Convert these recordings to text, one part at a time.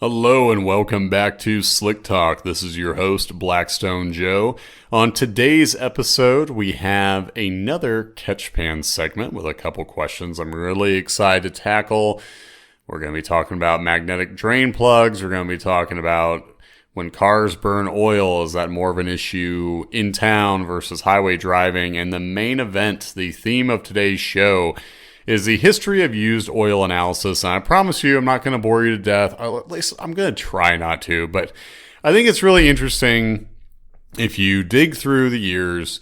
Hello and welcome back to Slick Talk. This is your host, Blackstone Joe. On today's episode, we have another Catchpan segment with a couple questions I'm really excited to tackle. We're going to be talking about magnetic drain plugs. We're going to be talking about when cars burn oil, is that more of an issue in town versus highway driving? And the main event, the theme of today's show, is the history of used oil analysis. And I promise you, I'm not going to bore you to death. At least I'm going to try not to. But I think it's really interesting if you dig through the years.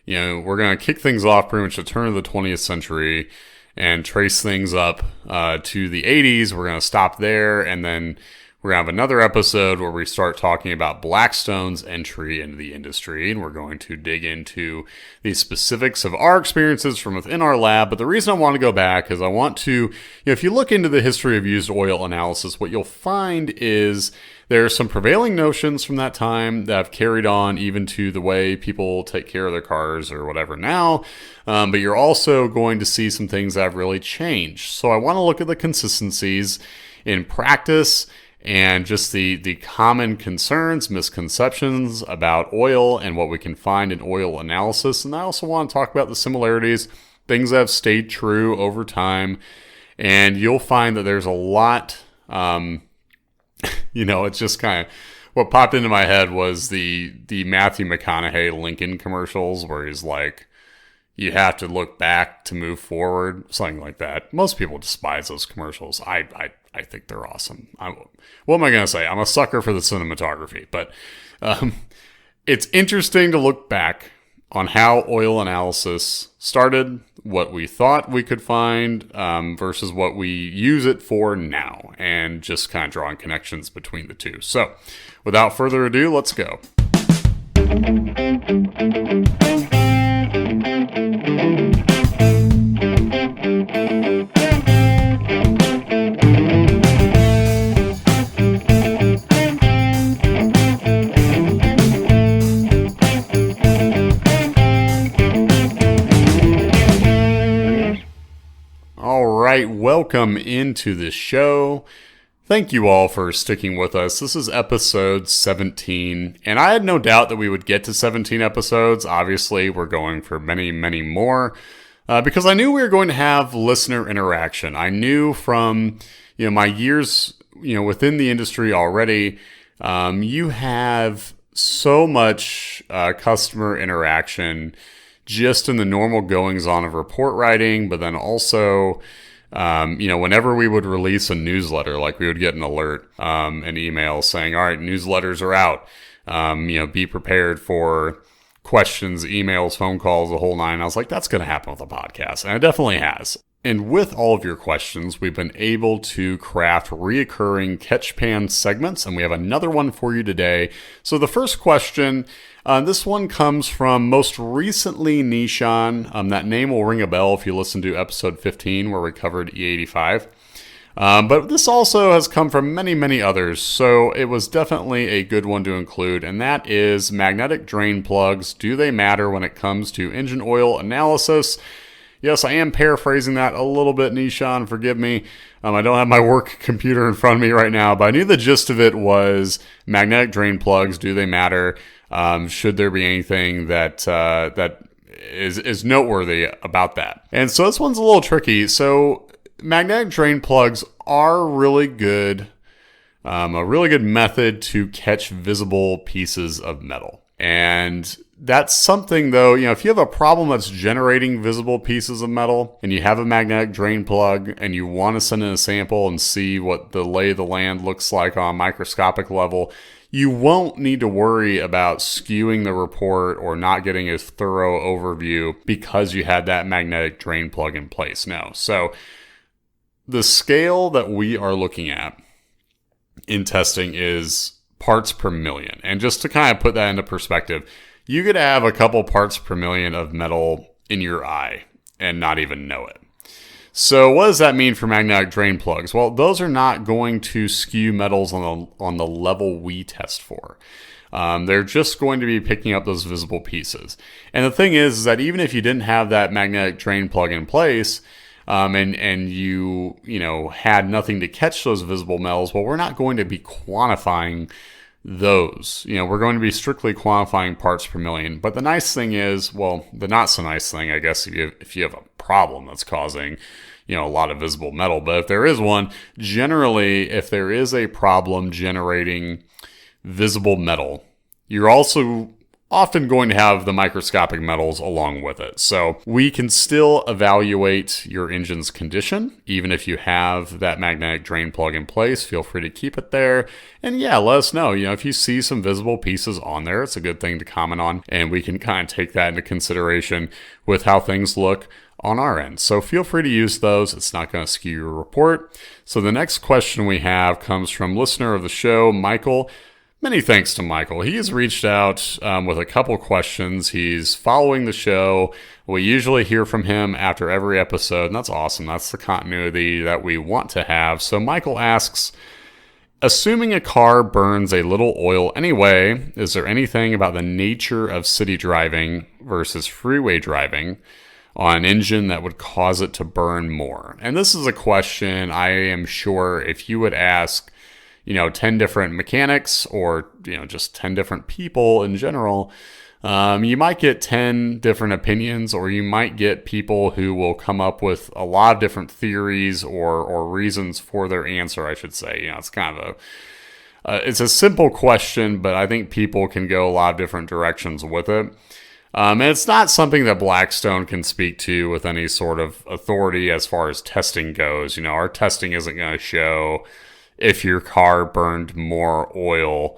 You know, we're going to kick things off pretty much the turn of the 20th century and trace things up to the 80s. We're going to stop there, and then we're going to have another episode where we start talking about Blackstone's entry into the industry, and we're going to dig into the specifics of our experiences from within our lab. But the reason I want to go back is I want to, if you look into the history of used oil analysis, what you'll find is there are some prevailing notions from that time that have carried on even to the way people take care of their cars or whatever now. But you're also going to see some things that have really changed. So I want to look at the consistencies in practice and just the common concerns, misconceptions about oil and what we can find in oil analysis. And I also want to talk about the similarities, things that have stayed true over time. And you'll find that there's a lot, it's just kind of, what popped into my head was the Matthew McConaughey Lincoln commercials where he's like, you have to look back to move forward, something like that. Most people despise those commercials. I think they're awesome. What am I going to say? I'm a sucker for the cinematography, but it's interesting to look back on how oil analysis started, what we thought we could find versus what we use it for now, and just kind of drawing connections between the two. So without further ado, let's go. Welcome into the show. Thank you all for sticking with us. This is episode 17, and I had no doubt that we would get to 17 episodes. Obviously, we're going for many, many more because I knew we were going to have listener interaction. I knew from my years within the industry already, you have so much customer interaction just in the normal goings-on of report writing, but then also whenever we would release a newsletter, like we would get an alert, an email saying, all right, newsletters are out. Be prepared for questions, emails, phone calls, the whole nine. I was like, that's going to happen with a podcast. And it definitely has. And with all of your questions, we've been able to craft reoccurring Catchpan segments, and we have another one for you today. So the first question, this one comes from most recently Nishan. That name will ring a bell if you listen to episode 15 where we covered E85. But this also has come from many, many others, so it was definitely a good one to include, and that is magnetic drain plugs. Do they matter when it comes to engine oil analysis? Yes, I am paraphrasing that a little bit, Nishan, forgive me. I don't have my work computer in front of me right now, but I knew the gist of it was magnetic drain plugs, do they matter? Should there be anything that is noteworthy about that? And so this one's a little tricky. So magnetic drain plugs are really good, a really good method to catch visible pieces of metal. And that's something, though, if you have a problem that's generating visible pieces of metal and you have a magnetic drain plug and you want to send in a sample and see what the lay of the land looks like on a microscopic level, you won't need to worry about skewing the report or not getting a thorough overview because you had that magnetic drain plug in place. No. So the scale that we are looking at in testing is parts per million. And just to kind of put that into perspective, you could have a couple parts per million of metal in your eye and not even know it. So what does that mean for magnetic drain plugs? Well, those are not going to skew metals on the level we test for. They're just going to be picking up those visible pieces. And the thing is that even if you didn't have that magnetic drain plug in place, and you had nothing to catch those visible metals, well, we're not going to be quantifying those. We're going to be strictly quantifying parts per million. But the nice thing is, well, the not so nice thing, I guess, if you have a problem that's causing a lot of visible metal. But if there is one, generally, if there is a problem generating visible metal, you're also often going to have the microscopic metals along with it. So we can still evaluate your engine's condition, even if you have that magnetic drain plug in place. Feel free to keep it there. And yeah, let us know. If you see some visible pieces on there, it's a good thing to comment on, and we can kind of take that into consideration with how things look on our end. So feel free to use those. It's not going to skew your report. So the next question we have comes from listener of the show, Michael. Many thanks to Michael. He has reached out with a couple questions. He's following the show. We usually hear from him after every episode, and that's awesome. That's the continuity that we want to have. So Michael asks, assuming a car burns a little oil anyway, is there anything about the nature of city driving versus freeway driving on an engine that would cause it to burn more? And this is a question I am sure if you would ask 10 different mechanics or, just 10 different people in general, you might get 10 different opinions, or you might get people who will come up with a lot of different theories or reasons for their answer, I should say. It's kind of it's a simple question, but I think people can go a lot of different directions with it. And it's not something that Blackstone can speak to with any sort of authority as far as testing goes. Our testing isn't going to show if your car burned more oil,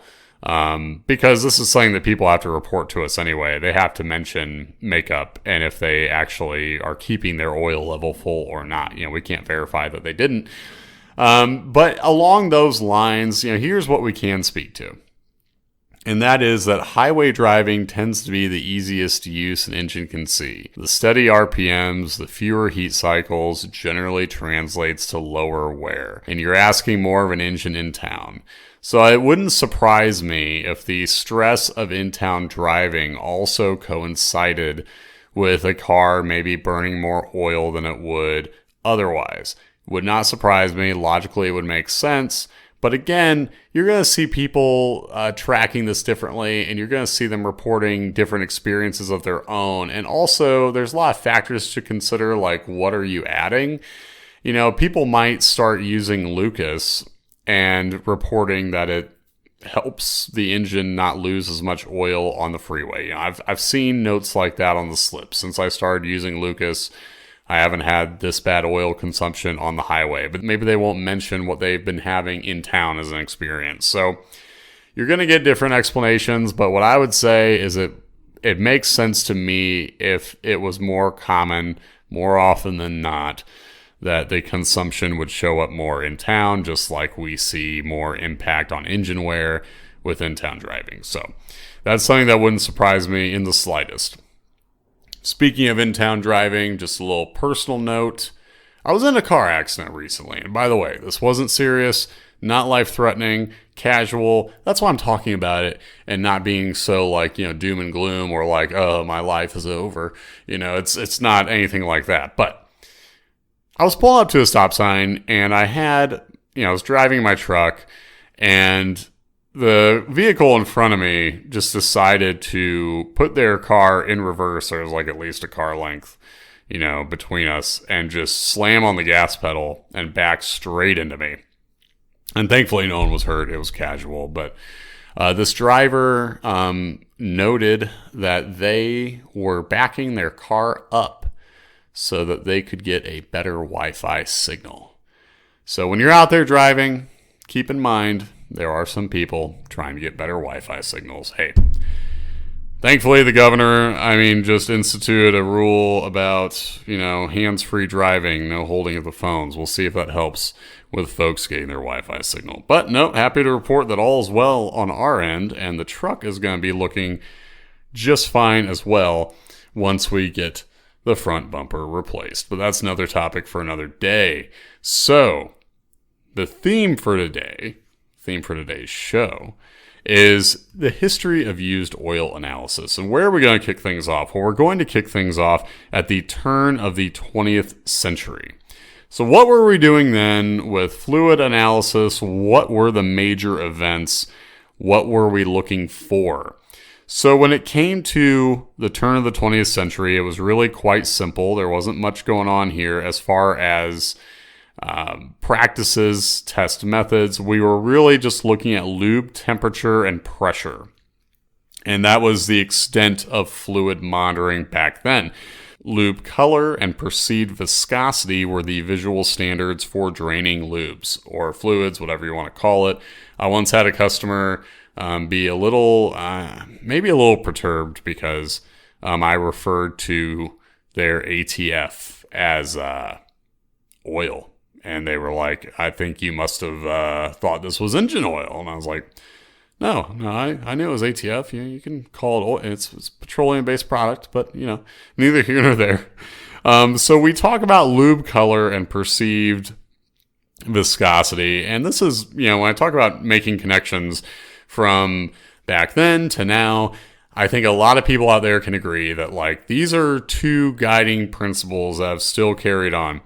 because this is something that people have to report to us anyway. They have to mention makeup and if they actually are keeping their oil level full or not. We can't verify that they didn't. But along those lines, here's what we can speak to. And that is that highway driving tends to be the easiest use an engine can see. The steady RPMs, the fewer heat cycles generally translates to lower wear. And you're asking more of an engine in town. So it wouldn't surprise me if the stress of in-town driving also coincided with a car maybe burning more oil than it would otherwise. Would not surprise me. Logically, it would make sense. But again, you're going to see people tracking this differently, and you're going to see them reporting different experiences of their own. And also, there's a lot of factors to consider, like what are you adding? People might start using Lucas and reporting that it helps the engine not lose as much oil on the freeway. I've seen notes like that on the slip. Since I started using Lucas, I haven't had this bad oil consumption on the highway, but maybe they won't mention what they've been having in town as an experience. So you're going to get different explanations, but what I would say is it makes sense to me if it was more common, more often than not, that the consumption would show up more in town, just like we see more impact on engine wear with in-town driving. So that's something that wouldn't surprise me in the slightest. Speaking of in-town driving, just a little personal note. I was in a car accident recently. And by the way, this wasn't serious, not life-threatening, casual. That's why I'm talking about it and not being so doom and gloom or oh, my life is over. It's not anything like that. But I was pulling up to a stop sign and I was driving my truck and the vehicle in front of me just decided to put their car in reverse. There was at least a car length, between us, and just slam on the gas pedal and back straight into me. And thankfully no one was hurt. It was casual. But this driver noted that they were backing their car up so that they could get a better Wi-Fi signal. So when you're out there driving, keep in mind, there are some people trying to get better Wi-Fi signals. Hey, thankfully the governor, just instituted a rule about, hands-free driving, no holding of the phones. We'll see if that helps with folks getting their Wi-Fi signal. But no, happy to report that all is well on our end, and the truck is going to be looking just fine as well once we get the front bumper replaced. But that's another topic for another day. So, the theme for today's show is the history of used oil analysis. And where are we going to kick things off? Well, we're going to kick things off at the turn of the 20th century. So what were we doing then with fluid analysis? What were the major events? What were we looking for? So when it came to the turn of the 20th century, it was really quite simple. There wasn't much going on here as far as practices, test methods. We were really just looking at lube temperature and pressure. And that was the extent of fluid monitoring back then. Lube color and perceived viscosity were the visual standards for draining lubes or fluids, whatever you want to call it. I once had a customer be a little, maybe a little perturbed because I referred to their ATF as oil. And they were like, I think you must have thought this was engine oil. And I was like, no, I knew it was ATF. You can call it oil. It's a petroleum-based product, but, neither here nor there. So we talk about lube color and perceived viscosity. And this is, when I talk about making connections from back then to now, I think a lot of people out there can agree that, these are two guiding principles that have still carried on.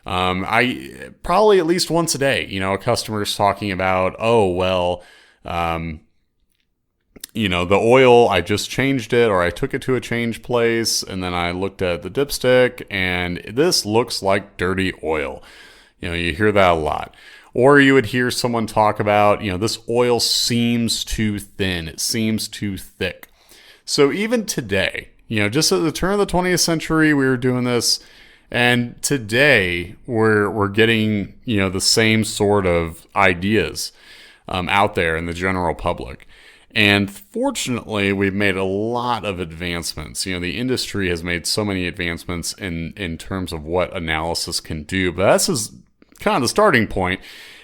I probably at least once a day, a customer's talking about, the oil, I just changed it, or I took it to a change place, and then I looked at the dipstick, and this looks like dirty oil. You hear that a lot. Or you would hear someone talk about, this oil seems too thin, it seems too thick. So even today, just at the turn of the 20th century, we were doing this. And today, we're getting, the same sort of ideas out there in the general public. And fortunately, we've made a lot of advancements. The industry has made so many advancements in terms of what analysis can do. But this is kind of the starting point.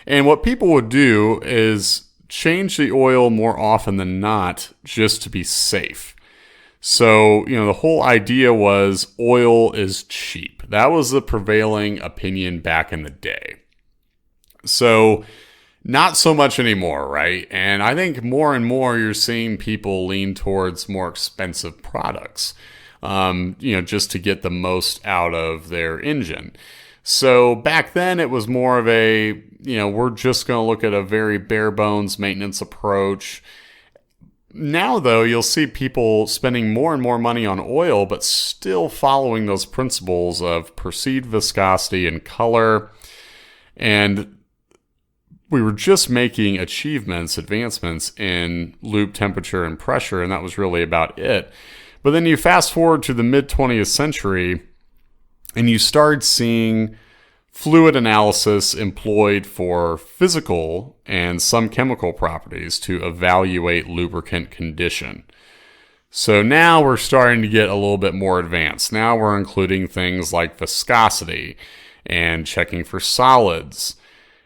And what people would do is change the oil more often than not just to be safe. So, the whole idea was oil is cheap. That was the prevailing opinion back in the day. So, not so much anymore, right? And I think more and more you're seeing people lean towards more expensive products, just to get the most out of their engine. So back then it was more of a, we're just going to look at a very bare bones maintenance approach. Now, though, you'll see people spending more and more money on oil, but still following those principles of perceived viscosity and color. And we were just making advancements in lube temperature and pressure, and that was really about it. But then you fast forward to the mid-20th century, and you start seeing fluid analysis employed for physical and some chemical properties to evaluate lubricant condition. So now we're starting to get a little bit more advanced. Now we're including things like viscosity and checking for solids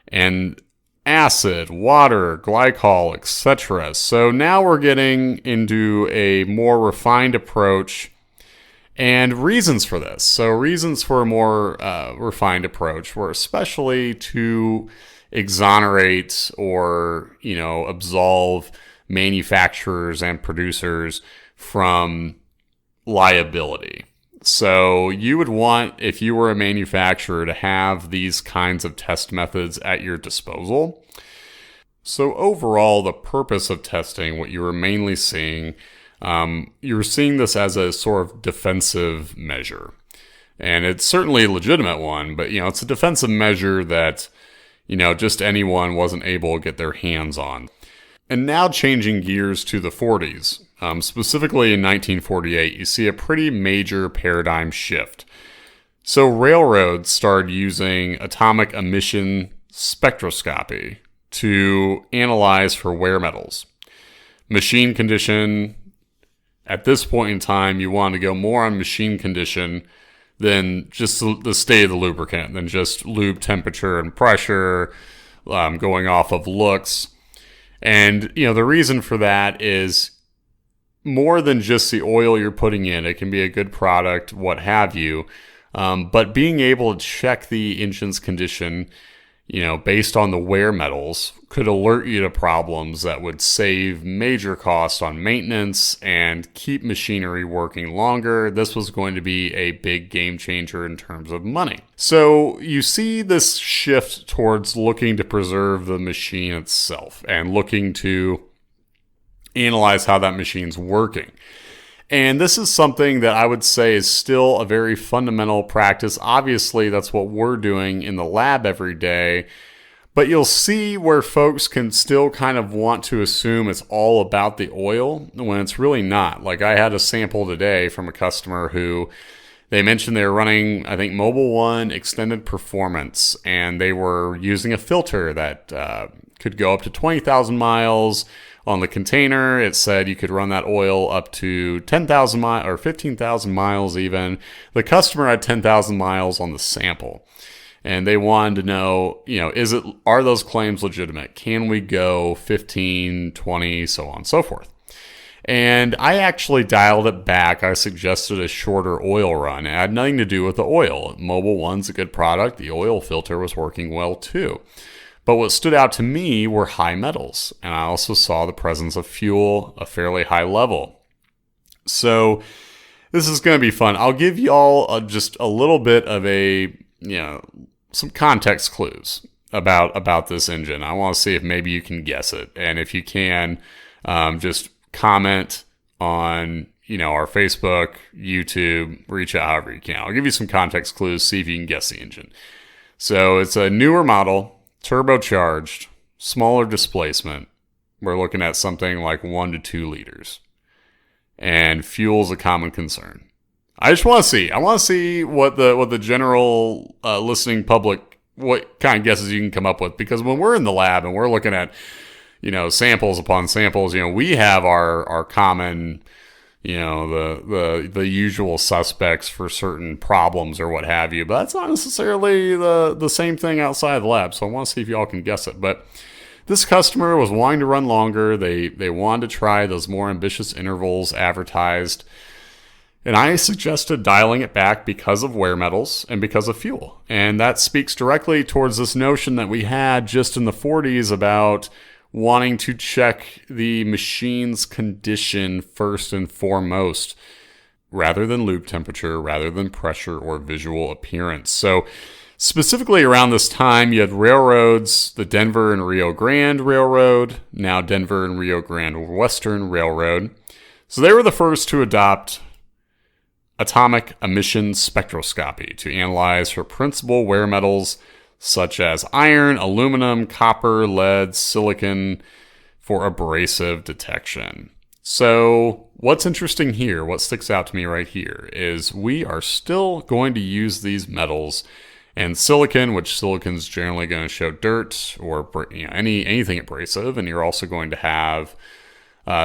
and acid, water, glycol, etc. So now we're getting into a more refined approach and reasons for this. So reasons for a more refined approach were especially to exonerate or, absolve manufacturers and producers from liability. So you would want, if you were a manufacturer, to have these kinds of test methods at your disposal. So overall, the purpose of testing, what you were mainly seeing, you were seeing this as a sort of defensive measure. And it's certainly a legitimate one, but, it's a defensive measure that, just anyone wasn't able to get their hands on. And now changing gears to the 40s, specifically in 1948, you see a pretty major paradigm shift. So railroads started using atomic emission spectroscopy to analyze for wear metals. Machine condition, at this point in time, you want to go more on machine condition than just the state of the lubricant, than just lube temperature and pressure, going off of looks. And, the reason for that is more than just the oil you're putting in. It can be a good product, what have you. But being able to check the engine's condition based on the wear metals, could alert you to problems that would save major costs on maintenance and keep machinery working longer. This was going to be a big game changer in terms of money. So you see this shift towards looking to preserve the machine itself and looking to analyze how that machine's working. And this is something that I would say is still a very fundamental practice. Obviously, that's what we're doing in the lab every day. But you'll see where folks can still kind of want to assume it's all about the oil when it's really not. Like I had a sample today from a customer who they mentioned they were running, I think, Mobile One Extended Performance, and they were using a filter that could go up to 20,000 miles. On the container, it said you could run that oil up to 10,000 miles or 15,000 miles even. The customer had 10,000 miles on the sample. And they wanted to know, are those claims legitimate? Can we go 15, 20, so on and so forth? And I actually dialed it back. I suggested a shorter oil run. It had nothing to do with the oil. Mobile One's a good product. The oil filter was working well too. But what stood out to me were high metals, and I also saw the presence of fuel, a fairly high level. So this is going to be fun. I'll give y'all just a little bit of some context clues about this engine. I want to see if maybe you can guess it, and if you can, just comment on our Facebook, YouTube, reach out however you can. I'll give you some context clues, see if you can guess the engine. So it's a newer model. Turbocharged, smaller displacement. We're looking at something like 1 to 2 liters. And fuel's a common concern. I just want to see. I want to see what the general listening public, what kind of guesses you can come up with. Because when we're in the lab and we're looking at, samples upon samples, we have our common, the usual suspects for certain problems or what have you. But that's not necessarily the same thing outside the lab. So I want to see if y'all can guess it. But this customer was wanting to run longer. They wanted to try those more ambitious intervals advertised. And I suggested dialing it back because of wear metals and because of fuel. And that speaks directly towards this notion that we had just in the 40s about wanting to check the machine's condition first and foremost, rather than lube temperature, rather than pressure or visual appearance. So specifically around this time, you had railroads, the Denver and Rio Grande Railroad, now Denver and Rio Grande Western Railroad. So they were the first to adopt atomic emission spectroscopy to analyze for principal wear metals such as iron, aluminum, copper, lead, silicon for abrasive detection. So what's interesting here, what sticks out to me right here, is we are still going to use these metals and silicon, which silicon's generally going to show dirt or anything abrasive, and you're also going to have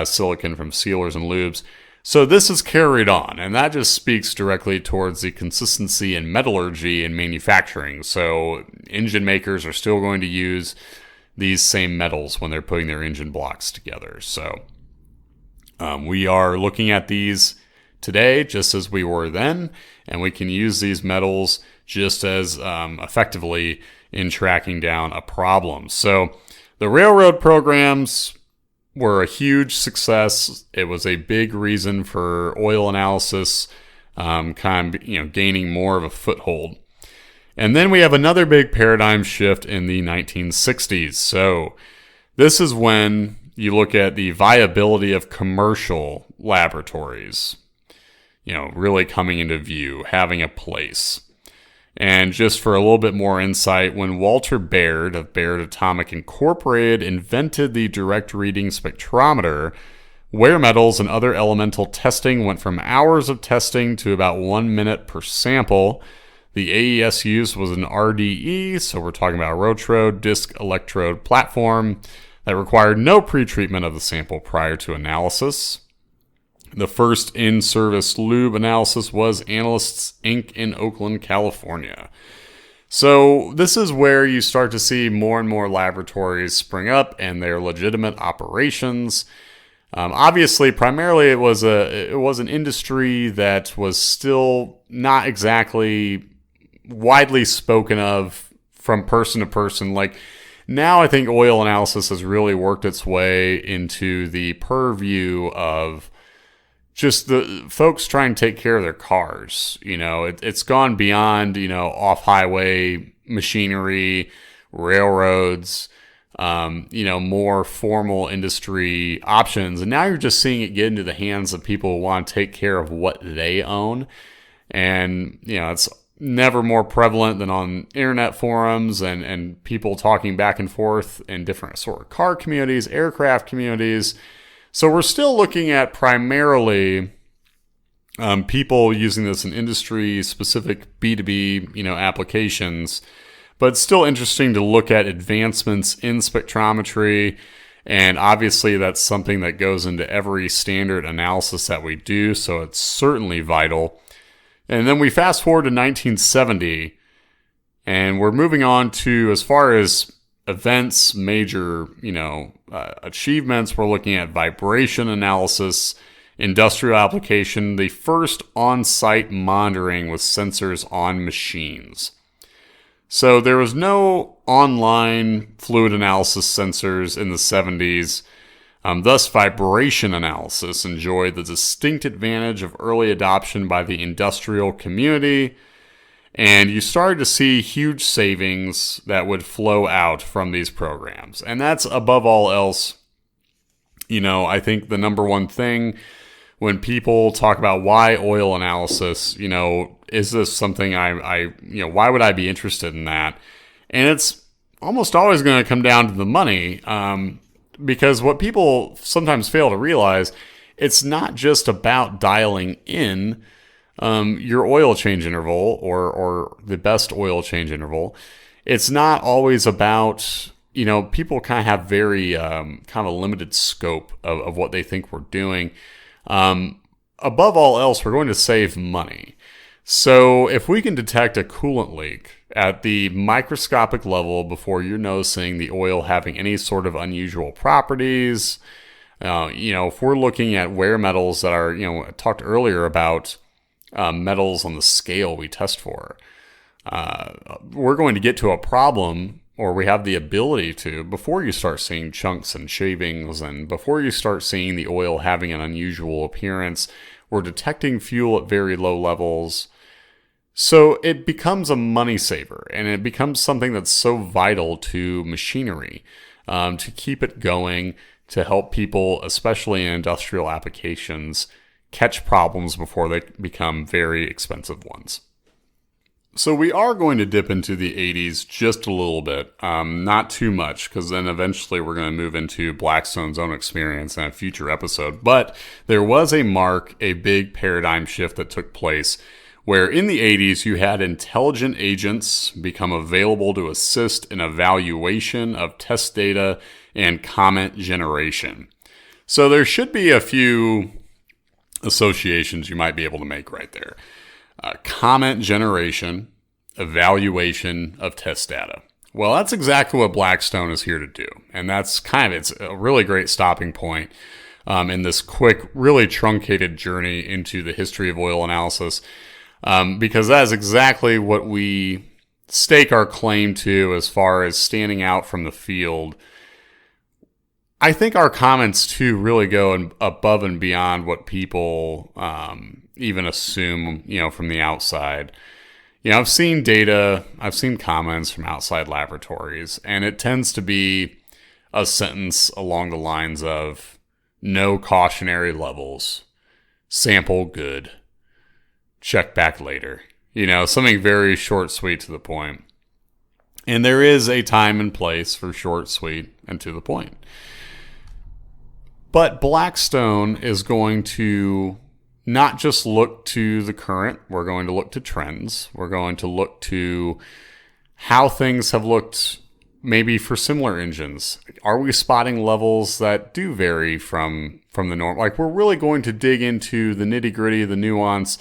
silicon from sealers and lubes. So this is carried on, and that just speaks directly towards the consistency in metallurgy and manufacturing. So engine makers are still going to use these same metals when they're putting their engine blocks together. So we are looking at these today just as we were then, and we can use these metals just as effectively in tracking down a problem. So the railroad programs were a huge success. It was a big reason for oil analysis gaining more of a foothold. And then we have another big paradigm shift in the 1960s. So this is when you look at the viability of commercial laboratories, really coming into view, having a place. And just for a little bit more insight, when Walter Baird of Baird Atomic Incorporated invented the direct reading spectrometer, wear metals and other elemental testing went from hours of testing to about 1 minute per sample. The AES used was an RDE, so we're talking about a Rotrode disc electrode platform that required no pretreatment of the sample prior to analysis. The first in-service lube analysis was Analysts, Inc. in Oakland, California. So this is where you start to see more and more laboratories spring up and their legitimate operations. Obviously, primarily it was an industry that was still not exactly widely spoken of from person to person. Like now I think oil analysis has really worked its way into the purview of just the folks trying to take care of their cars. It's gone beyond, off-highway machinery, railroads, more formal industry options. And now you're just seeing it get into the hands of people who want to take care of what they own. And, it's never more prevalent than on internet forums and people talking back and forth in different sort of car communities, aircraft communities. So we're still looking at primarily people using this in industry-specific B2B, applications. But it's still interesting to look at advancements in spectrometry. And obviously that's something that goes into every standard analysis that we do. So it's certainly vital. And then we fast forward to 1970. And we're moving on to, as far as events, major, achievements, we're looking at vibration analysis, industrial application, the first on-site monitoring with sensors on machines. So there was no online fluid analysis sensors in the 70s. Thus, vibration analysis enjoyed the distinct advantage of early adoption by the industrial community. And you started to see huge savings that would flow out from these programs. And that's above all else, I think the number one thing when people talk about why oil analysis, is this something why would I be interested in that? And it's almost always going to come down to the money, because what people sometimes fail to realize, it's not just about dialing in your oil change interval or the best oil change interval. It's not always about, people kind of have very kind of a limited scope of what they think we're doing. Above all else, we're going to save money. So if we can detect a coolant leak at the microscopic level before you're noticing the oil having any sort of unusual properties, if we're looking at wear metals that are, I talked earlier about metals on the scale we test for, we're going to get to a problem, or we have the ability to, before you start seeing chunks and shavings and before you start seeing the oil having an unusual appearance. We're detecting fuel at very low levels. So it becomes a money saver, and it becomes something that's so vital to machinery, to keep it going, to help people, especially in industrial applications, catch problems before they become very expensive ones. So we are going to dip into the 80s just a little bit, not too much, because then eventually we're going to move into Blackstone's own experience in a future episode. But there was a big paradigm shift that took place where in the 80s you had intelligent agents become available to assist in evaluation of test data and comment generation. So there should be a few associations you might be able to make right there. Comment generation, evaluation of test data. Well, that's exactly what Blackstone is here to do. And that's it's a really great stopping point in this quick, really truncated journey into the history of oil analysis, because that is exactly what we stake our claim to as far as standing out from the field. I think our comments, too, really go above and beyond what people even assume, from the outside. I've seen data, I've seen comments from outside laboratories, and it tends to be a sentence along the lines of, no cautionary levels, sample good, check back later. Something very short, sweet, to the point. And there is a time and place for short, sweet, and to the point. But Blackstone is going to not just look to the current, we're going to look to trends. We're going to look to how things have looked maybe for similar engines. Are we spotting levels that do vary from the norm? Like, we're really going to dig into the nitty gritty, the nuance,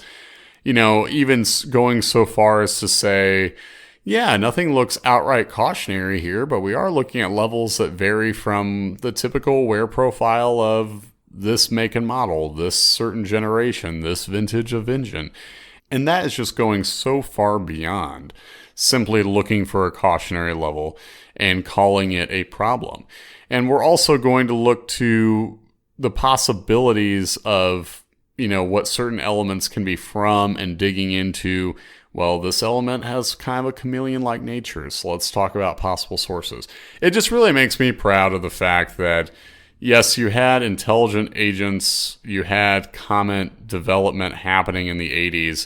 even going so far as to say, yeah, nothing looks outright cautionary here, but we are looking at levels that vary from the typical wear profile of this make and model, this certain generation, this vintage of engine. And that is just going so far beyond. simply looking for a cautionary level and calling it a problem. And we're also going to look to the possibilities of, what certain elements can be from, and digging into, well, this element has kind of a chameleon-like nature, so let's talk about possible sources. It just really makes me proud of the fact that, yes, you had intelligent agents, you had comment development happening in the 80s,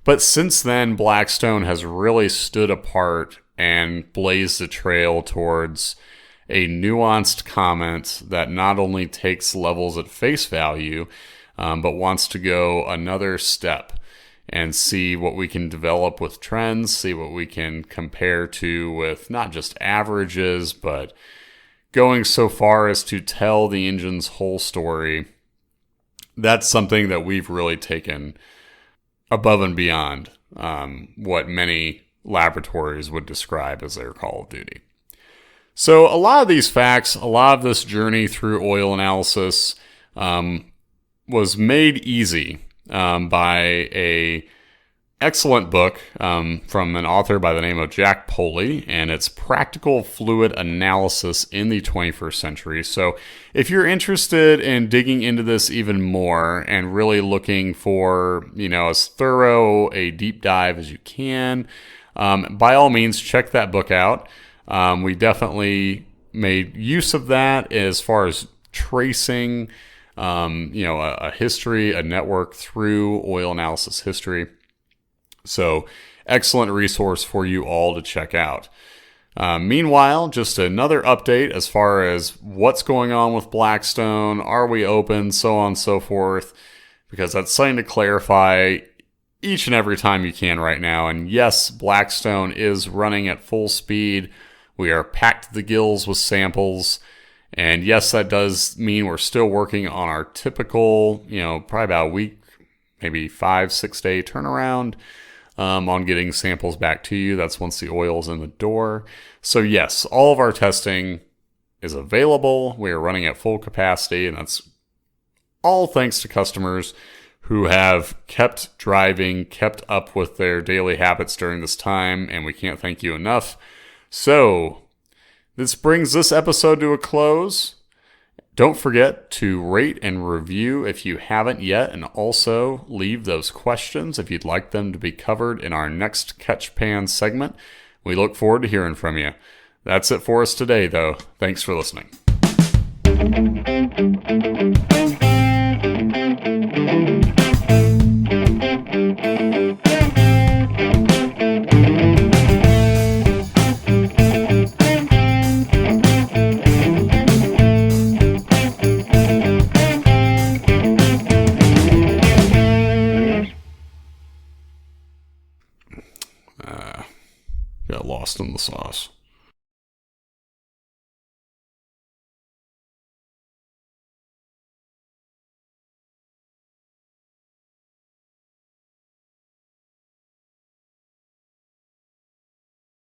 but since then, Blackstone has really stood apart and blazed a trail towards a nuanced comment that not only takes levels at face value, but wants to go another step and see what we can develop with trends, see what we can compare to with not just averages, but going so far as to tell the engine's whole story. That's something that we've really taken above and beyond what many laboratories would describe as their Call of Duty. So a lot of these facts, a lot of this journey through oil analysis was made easy by a excellent book from an author by the name of Jack Poley, and it's Practical Fluid Analysis in the 21st Century. So if you're interested in digging into this even more and really looking for, as thorough a deep dive as you can, by all means, check that book out. We definitely made use of that as far as tracing, a history, a network through oil analysis history. So excellent resource for you all to check out. Meanwhile, just another update as far as what's going on with Blackstone, are we open, so on and so forth, because that's something to clarify each and every time you can right now. And yes, Blackstone is running at full speed. We are packed to the gills with samples. And yes, that does mean we're still working on our typical, probably about a week, maybe 5-6 day turnaround on getting samples back to you. That's once the oil's in the door. So yes, all of our testing is available. We are running at full capacity, and that's all thanks to customers who have kept driving, kept up with their daily habits during this time, and we can't thank you enough. So this brings this episode to a close. Don't forget to rate and review if you haven't yet, and also leave those questions if you'd like them to be covered in our next Catch Pan segment. We look forward to hearing from you. That's it for us today, though. Thanks for listening. Got lost in the sauce.